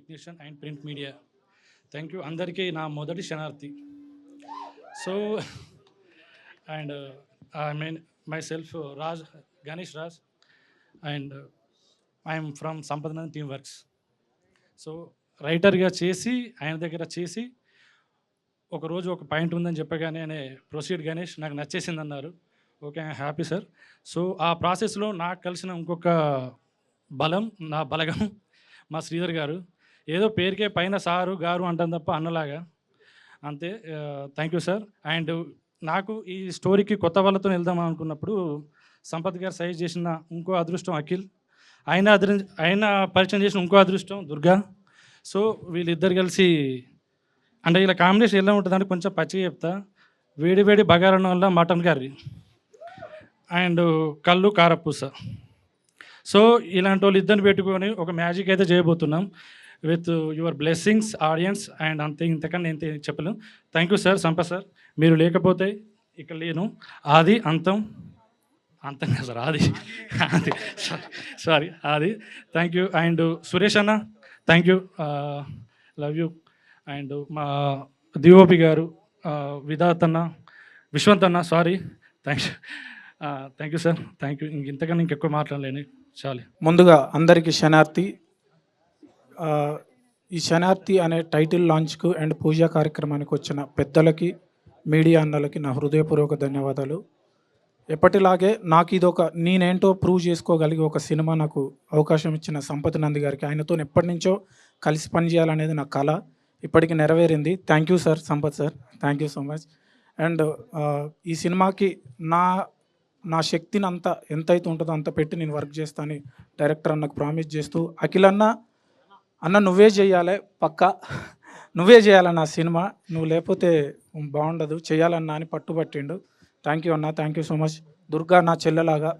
Technician and print media. Thank you అందరికీ నా మొదటి శనార్థి. So and I mean myself Raj, Ganesh Raj, and I'm from Sampadanand team works. So రైటర్గా చేసి ఆయన దగ్గర చేసి ఒకరోజు ఒక పాయింట్ ఉందని చెప్పగానే ప్రొసీడ్ గణేష్ నాకు నచ్చేసింది అన్నారు. Okay, I happy sir. So ఆ ప్రాసెస్లో నాకు కలిసిన ఇంకొక బలం, నా బలగం మా శ్రీధర్ గారు. ఏదో పేరుకే పైన సారు గారు అంటాం తప్ప అన్నలాగా అంతే. Thank you sir. అండ్ నాకు ఈ స్టోరీకి కొత్త వాళ్ళతో వెళ్దాం అనుకున్నప్పుడు సంపత్ గారు సజెస్ట్ చేసిన ఇంకో అదృష్టం అఖిల్, ఆయన పరిచయం చేసిన ఇంకో అదృష్టం దుర్గా. సో వీళ్ళిద్దరు కలిసి అంటే ఇలా కాంబినేషన్ ఎలా ఉంటుందంటే కొంచెం పచ్చిగా చెప్తా. వేడి వేడి బగారన్నం వల్ల మటన్ కర్రీ అండ్ కళ్ళు కారపూస. సో ఇలాంటి వాళ్ళు ఇద్దరిని పెట్టుకొని ఒక మ్యాజిక్ అయితే చేయబోతున్నాం with your blessings audience. And అంతే, ఇంతకన్నా నేను చెప్పలేను. Thank you sir, Sampath sir. మీరు లేకపోతే ఇక్కడ లేను. ఆది అంతం అంతం కదా సార్, ఆది సారీ ఆది. Thank you. అండ్ సురేష్ అన్న thank you, love you. And మా డిఓపి గారు విధాత్ అన్న, విశ్వంత్ అన్న, sorry. Thank you sir, thank you. ఇంతకన్నా ఇంకెక్కువ మాట్లాడలేను, చాలు. ముందుగా అందరికీ శనార్థి. ఈ శనార్థి అనే టైటిల్ లాంచ్కు అండ్ పూజా కార్యక్రమానికి వచ్చిన పెద్దలకి, మీడియా అన్నలకి నా హృదయపూర్వక ధన్యవాదాలు. ఎప్పటిలాగే నాకు ఇదొక నేనేంటో ప్రూవ్ చేసుకోగలిగే ఒక సినిమా నాకు అవకాశం ఇచ్చిన సంపత్ నంది గారికి, ఆయనతో ఎప్పటి నుంచో కలిసి పనిచేయాలనేది నా కళ. ఇప్పటికి నెరవేరింది. Thank you sir, Sampath sir, thank you so much. And ఈ సినిమాకి నా శక్తిని ఎంతైతే ఉంటుందో అంత పెట్టి నేను వర్క్ చేస్తాను డైరెక్టర్ అన్నకు ప్రామిస్ చేస్తూ, అఖిల్ అన్న నువ్వే చేయాలి, పక్కా నువ్వే చేయాలన్న సినిమా, నువ్వు లేకపోతే బాగుండదు, చేయాలన్నా అని పట్టుబట్టిండు. థ్యాంక్ యూ అన్న, thank you so much. Durga నా చెల్లెలాగా,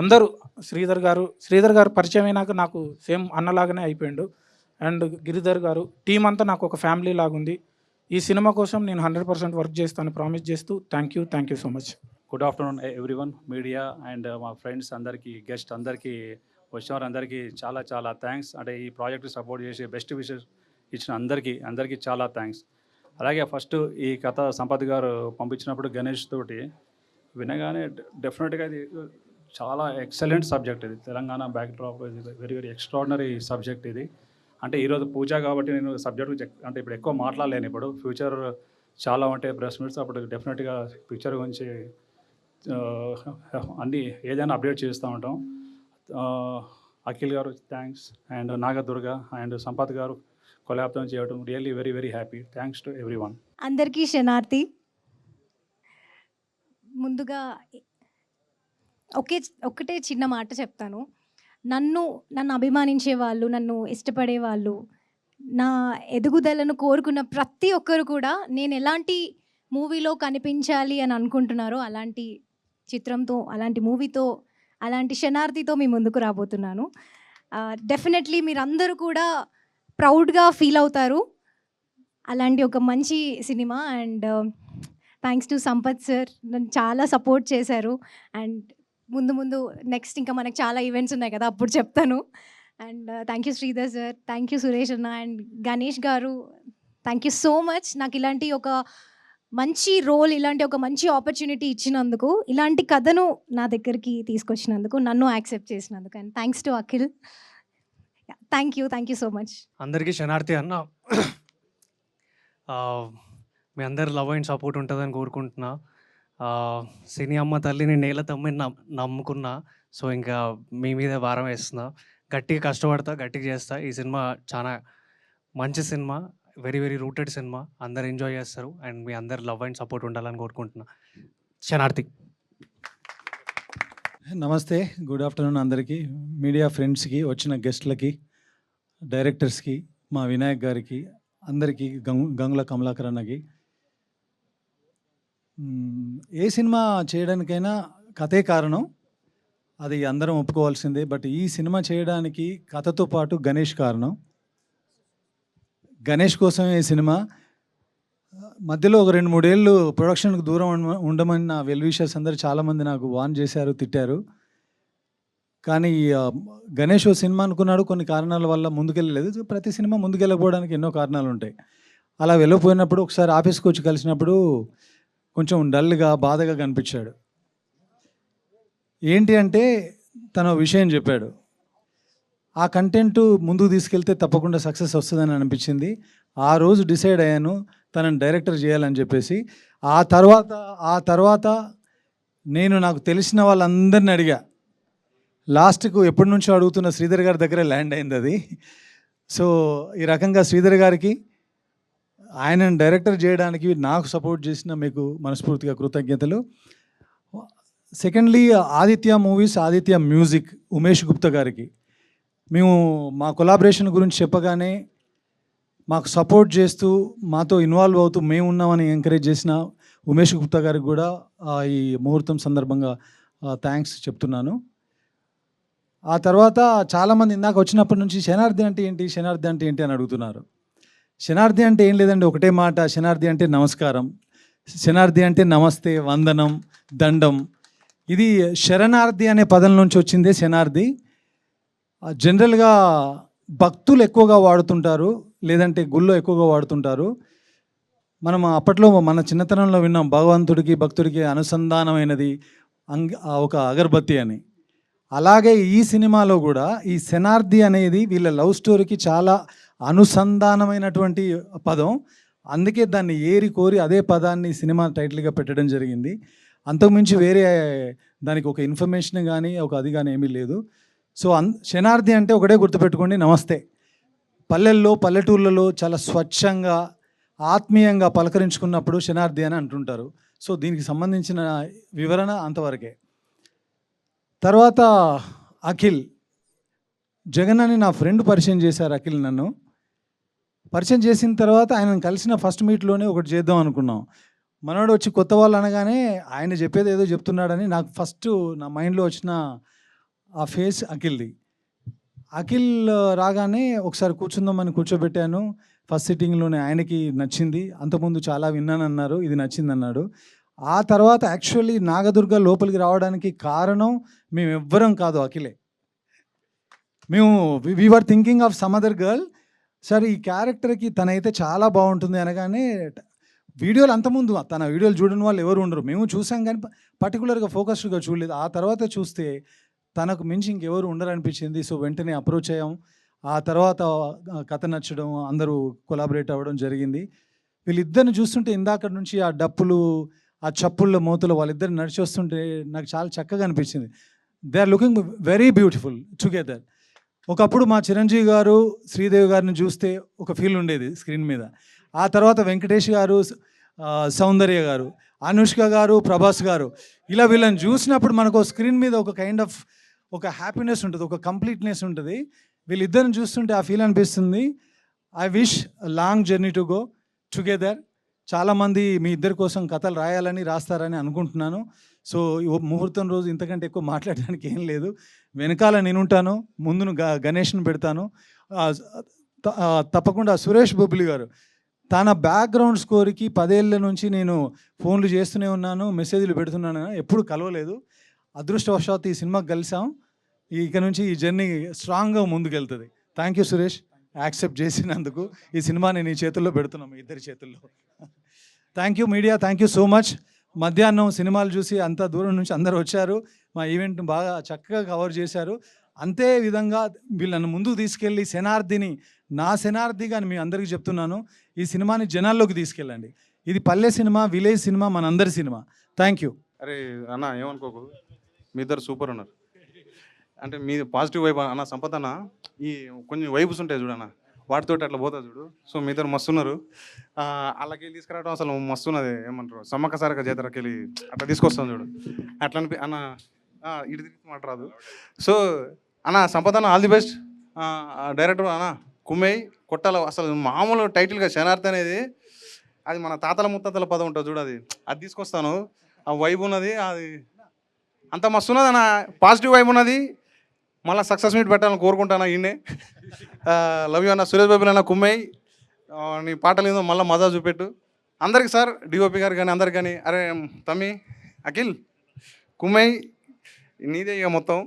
అందరూ శ్రీధర్ గారు పరిచయం అయినాక నాకు సేమ్ అన్నలాగానే అయిపోయిండు. అండ్ గిరిధర్ గారు, టీం అంతా నాకు ఒక ఫ్యామిలీ లాగుంది. ఈ సినిమా కోసం నేను 100% వర్క్ చేస్తాను ప్రామిస్ చేస్తూ thank you so much. Good afternoon everyone, media and మా ఫ్రెండ్స్ అందరికీ, గెస్ట్ అందరికీ, వచ్చిన వారందరికీ చాలా చాలా థ్యాంక్స్. అంటే ఈ ప్రాజెక్ట్ సపోర్ట్ చేసి బెస్ట్ విషెస్ ఇచ్చిన అందరికీ చాలా థ్యాంక్స్. అలాగే ఫస్ట్ ఈ కథ సంపత్ గారు పంపించినప్పుడు గణేష్ తోటి వినగానే డెఫినెట్గా ఇది చాలా ఎక్సలెంట్ సబ్జెక్ట్. ఇది తెలంగాణ బ్యాక్డ్రాప్, ఇది వెరీ వెరీ ఎక్స్ట్రాడినరీ సబ్జెక్ట్ ఇది. అంటే ఈరోజు పూజ కాబట్టి నేను సబ్జెక్ట్ అంటే ఇప్పుడు ఎక్కువ మాట్లాడలేను. ఇప్పుడు ఫ్యూచర్ చాలా ఉంటాయి ప్రెస్ మీట్స్, అప్పుడు డెఫినెట్గా పిక్చర్ గురించి అన్నీ ఏదైనా అప్డేట్ చేస్తూ ఉంటాం. అఖిల్ గారు thanks, and Nagadurga and Sampath గారు కొలాబ్రేషన్ చేయడం really very very happy. Thanks to everyone. అందరికీ శనార్థి. ముందుగా ఒకటే చిన్న మాట చెప్తాను. నన్ను అభిమానించే వాళ్ళు, నన్ను ఇష్టపడే వాళ్ళు, నా ఎదుగుదలను కోరుకున్న ప్రతి ఒక్కరు కూడా నేను ఎలాంటి మూవీలో కనిపించాలి అని అనుకుంటున్నారో అలాంటి చిత్రంతో, అలాంటి మూవీతో, అలాంటి శనార్థితో మీ ముందుకు రాబోతున్నాను. డెఫినెట్లీ మీరందరూ కూడా ప్రౌడ్గా ఫీల్ అవుతారు. అలాంటి ఒక మంచి cinema. And thanks to Sampath sir, నన్ను చాలా సపోర్ట్ చేశారు. అండ్ ముందు నెక్స్ట్ ఇంకా మనకు చాలా ఈవెంట్స్ ఉన్నాయి కదా, అప్పుడు చెప్తాను. And thank you Sridhar sir, thank you Suresh అన్న అండ్ గణేష్ గారు, థ్యాంక్ యూ సో మచ్. నాకు ఇలాంటి ఒక మంచి రోల్, ఇలాంటి ఒక మంచి ఆపర్చునిటీ ఇచ్చినందుకు, ఇలాంటి కథను నా దగ్గరికి తీసుకొచ్చినందుకు, నన్ను యాక్సెప్ట్ చేసినందుకు. And thanks to Akhil. Thank you so much. అందరికీ శనార్థి అన్న. మీ అందరి లవ్ అండ్ సపోర్ట్ ఉంటుందని కోరుకుంటున్నా. సినీ అమ్మ తల్లిని నేల తమ్మిని నమ్ముకున్నా. సో ఇంకా మీ మీద భారం వేస్తున్నా. గట్టిగా కష్టపడతా, గట్టిగా చేస్తా. ఈ సినిమా చాలా మంచి cinema, very very rooted cinema. అందరు ఎంజాయ్ చేస్తారు. అండ్ మీ అందరు లవ్ అండ్ సపోర్ట్ ఉండాలని కోరుకుంటున్నా. శనార్థి. నమస్తే, గుడ్ ఆఫ్టర్నూన్ అందరికీ, మీడియా ఫ్రెండ్స్కి, వచ్చిన గెస్ట్లకి, డైరెక్టర్స్కి, మా వినాయక్ గారికి, అందరికీ, గంగుల కమలాకర్ అన్నకి. ఏ సినిమా చేయడానికైనా కథే కారణం, అది అందరం ఒప్పుకోవాల్సిందే. బట్ ఈ సినిమా చేయడానికి కథతో పాటు గణేష్ కారణం. గణేష్ కోసమే ఈ సినిమా. మధ్యలో ఒక 2-3 ఏళ్ళు ప్రొడక్షన్కి దూరం ఉండమని నా వెల్ విషర్స్ అందరూ చాలామంది నాకు వార్న్ చేశారు, తిట్టారు. కానీ గణేష్ ఓ సినిమా అనుకున్నాడు, కొన్ని కారణాల వల్ల ముందుకెళ్ళలేదు. ప్రతి సినిమా ముందుకెళ్ళకపోవడానికి ఎన్నో కారణాలు ఉంటాయి. అలా వెళ్ళిపోయినప్పుడు ఒకసారి ఆఫీస్కి వచ్చి కలిసినప్పుడు కొంచెం డల్గా బాధగా కనిపించాడు. ఏంటి అంటే తన విషయం చెప్పాడు. ఆ కంటెంట్ ముందుకు తీసుకెళ్తే తప్పకుండా సక్సెస్ వస్తుందని అనిపించింది. ఆ రోజు డిసైడ్ అయ్యాను తనని డైరెక్టర్ చేయాలని చెప్పేసి. ఆ తర్వాత నేను నాకు తెలిసిన వాళ్ళందరిని అడిగా. లాస్ట్కు ఎప్పటి నుంచో అడుగుతున్న శ్రీధర్ గారి దగ్గర ల్యాండ్ అయింది అది. సో ఈ రకంగా శ్రీధర్ గారికి, ఆయనను డైరెక్టర్ చేయడానికి నాకు సపోర్ట్ చేసిన మీకు మనస్ఫూర్తిగా కృతజ్ఞతలు. Secondly Aditya movies, Aditya music, Umesh Gupta గారికి మేము మా కొలాబరేషన్ గురించి చెప్పగానే మాకు సపోర్ట్ చేస్తూ మాతో ఇన్వాల్వ్ అవుతూ మేము ఉన్నామని ఎంకరేజ్ చేసిన ఉమేష్ గుప్తా గారికి కూడా ఈ ముహూర్తం సందర్భంగా థ్యాంక్స్ చెప్తున్నాను. ఆ తర్వాత చాలామంది ఇందాక వచ్చినప్పటి నుంచి శనార్థి అంటే ఏంటి, శనార్థి అంటే ఏంటి అని అడుగుతున్నారు. శనార్థి అంటే ఏం లేదండి, ఒకటే మాట. శనార్థి అంటే నమస్కారం, శనార్థి అంటే నమస్తే, వందనం, దండం. ఇది శరణార్థి అనే పదం నుంచి వచ్చిందే శనార్థి. జనరల్గా భక్తులు ఎక్కువగా వాడుతుంటారు, లేదంటే గుళ్ళో ఎక్కువగా వాడుతుంటారు. మనం అప్పట్లో మన చిన్నతనంలో విన్నాం, భగవంతుడికి భక్తుడికి అనుసంధానమైనది ఒక అగరబత్తి అని. అలాగే ఈ సినిమాలో కూడా ఈ శనార్థి అనేది వీళ్ళ లవ్ స్టోరీకి చాలా అనుసంధానమైనటువంటి పదం. అందుకే దాన్ని ఏరి కోరి అదే పదాన్ని సినిమా టైటిల్గా పెట్టడం జరిగింది. అంతకుమించి వేరే దానికి ఒక ఇన్ఫర్మేషన్ కానీ ఒక అది కానీ ఏమీ లేదు. సో శనార్థి అంటే ఒకటే గుర్తుపెట్టుకోండి, నమస్తే. పల్లెల్లో పల్లెటూళ్ళలో చాలా స్వచ్ఛంగా ఆత్మీయంగా పలకరించుకున్నప్పుడు శనార్థి అని అంటుంటారు. సో దీనికి సంబంధించిన వివరణ అంతవరకే. తర్వాత అఖిల్, జగన్ అని నా ఫ్రెండ్ పరిచయం చేశారు. అఖిల్ నన్ను పరిచయం చేసిన తర్వాత ఆయనను కలిసిన ఫస్ట్ మీట్లోనే ఒకటి చేద్దాం అనుకున్నాం. మనోడు వచ్చి కొత్త వాళ్ళు అనగానే ఆయన చెప్పేది ఏదో చెప్తున్నాడని నాకు ఫస్ట్ నా మైండ్లో వచ్చిన ఆ ఫేస్ అఖిల్ది. అఖిల్ రాగానే ఒకసారి కూర్చుందామని కూర్చోబెట్టాను. ఫస్ట్ సిట్టింగ్లోనే ఆయనకి నచ్చింది. అంతకుముందు చాలా విన్నానన్నారు, ఇది నచ్చింది అన్నాడు. ఆ తర్వాత యాక్చువల్లీ నాగదుర్గ లోపలికి రావడానికి కారణం మేమెవ్వరం కాదు, అఖిలే. మేము we are thinking of some other girl. సరే ఈ క్యారెక్టర్కి తనైతే చాలా బాగుంటుంది అనగానే వీడియోలు అంతకుముందు తన వీడియోలు చూడని వాళ్ళు ఎవరు ఉండరు. మేము చూసాం కానీ పర్టికులర్గా ఫోకస్డ్గా చూడలేదు. ఆ తర్వాత చూస్తే తనకు మించి ఇంకెవరు ఉండరనిపించింది. సో వెంటనే అప్రోచ్ అయ్యాం. ఆ తర్వాత కథ నచ్చడం, అందరూ కొలాబరేట్ అవ్వడం జరిగింది. వీళ్ళిద్దరిని చూస్తుంటే ఇందాక నుంచి ఆ డప్పులు, ఆ చప్పుళ్ళ మోతులు వాళ్ళిద్దరు నడిచి వస్తుంటే నాకు చాలా చక్కగా అనిపించింది. They are looking very beautiful together. ఒకప్పుడు మా చిరంజీవి గారు, శ్రీదేవి గారిని చూస్తే ఒక ఫీల్ ఉండేది స్క్రీన్ మీద. ఆ తర్వాత వెంకటేష్ గారు, సౌందర్య గారు, అనుష్క గారు, ప్రభాస్ గారు, ఇలా వీళ్ళని చూసినప్పుడు మనకు స్క్రీన్ మీద ఒక కైండ్ ఆఫ్ ఒక హ్యాపీనెస్ ఉంటుంది, ఒక కంప్లీట్నెస్ ఉంటుంది. వీళ్ళిద్దరిని చూస్తుంటే ఆ ఫీల్ అనిపిస్తుంది. I wish long journey to go together. చాలామంది మీ ఇద్దరి కోసం కథలు రాయాలని, రాస్తారని అనుకుంటున్నాను. సో ముహూర్తం రోజు ఇంతకంటే ఎక్కువ మాట్లాడడానికి ఏం లేదు. వెనకాల నేనుంటాను, ముందును గణేష్ను పెడతాను. తప్పకుండా సురేష్ బొబ్బిలి గారు, తన బ్యాక్గ్రౌండ్ స్కోర్కి 10 ఏళ్ళ నుంచి నేను ఫోన్లు చేస్తూనే ఉన్నాను, మెసేజ్లు పెడుతున్నాను, ఎప్పుడు కలవలేదు. అదృష్టవశాత్తు ఈ సినిమాకి కలిసాం. ఇక నుంచి ఈ జర్నీ స్ట్రాంగ్గా ముందుకెళ్తుంది. థ్యాంక్ యూ సురేష్, యాక్సెప్ట్ చేసినందుకు. ఈ సినిమాని నీ చేతుల్లో పెడుతున్నాం, మీ ఇద్దరి చేతుల్లో. Thank you media, thank you so much. మధ్యాహ్నం సినిమాలు చూసి అంత దూరం నుంచి అందరూ వచ్చారు, మా ఈవెంట్ని బాగా చక్కగా కవర్ చేశారు. అంతే విధంగా వీళ్ళని ముందుకు తీసుకెళ్ళి శనార్థిని నా శనార్థిగా మీ అందరికీ చెప్తున్నాను, ఈ సినిమాని జనాల్లోకి తీసుకెళ్ళండి. ఇది పల్లె సినిమా, విలేజ్ సినిమా, మనందరి సినిమా. Thank you. అరే అన్న ఏమనుకోకు, మీ ఇద్దరు సూపర్ ఉన్నారు. అంటే మీ పాజిటివ్ వైబ్ అన్న. సంపద అన్న ఈ కొన్ని వైబ్స్ ఉంటాయి చూడన్న, వాటితోటి అట్లా పోతా చూడు. సో మీ ఇద్దరు మస్తు ఉన్నారు. వాళ్ళకి వెళ్ళి తీసుకురావడం అసలు మస్తు ఉన్నది. ఏమంటారు, సమ్మక్క సారక జాతరకి వెళ్ళి అట్లా తీసుకొస్తాం చూడు, అట్లా అనిపి అన్న. ఇటు తిరిగి మాట రాదు. సో అన్న సంపద అన్న, ఆల్ ది బెస్ట్. డైరెక్టర్ అన్న కుమ్మేయ్ కొట్టాల. అసలు మామూలు టైటిల్గా శనార్థి అనేది అది మన తాతల ముత్తాతల పదం ఉంటుంది చూడు, అది తీసుకొస్తాను. ఆ వైబ్ ఉన్నది, అది అంత మస్తు ఉన్నది అన్న, పాజిటివ్ వైబ్ ఉన్నది. మళ్ళీ సక్సెస్ మీట్ పెట్టాలని కోరుకుంటాను. ఈయనే లవ్ యూ అన్న. సురేష్ బాబు అన్న కుమ్మేయ్, నీ పాటలు ఏదో మళ్ళీ మజా చూపెట్టు అందరికి. సార్ డిఓపి గారు కానీ అందరికి కానీ, అరే తమ్మి అఖిల్ కుమ్మేయ్ నీదే ఇక మొత్తం.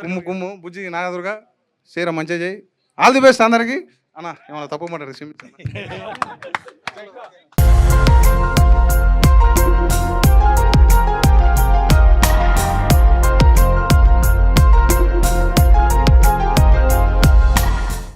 కుమ్ము కుమ్ము బుజ్జి నాగదుర్గా షేర మంచిగా చేయి. ఆల్ ది బెస్ట్ అందరికీ. అన్న ఏమన్నా తప్పు మాట్లాడారు క్షమించండి.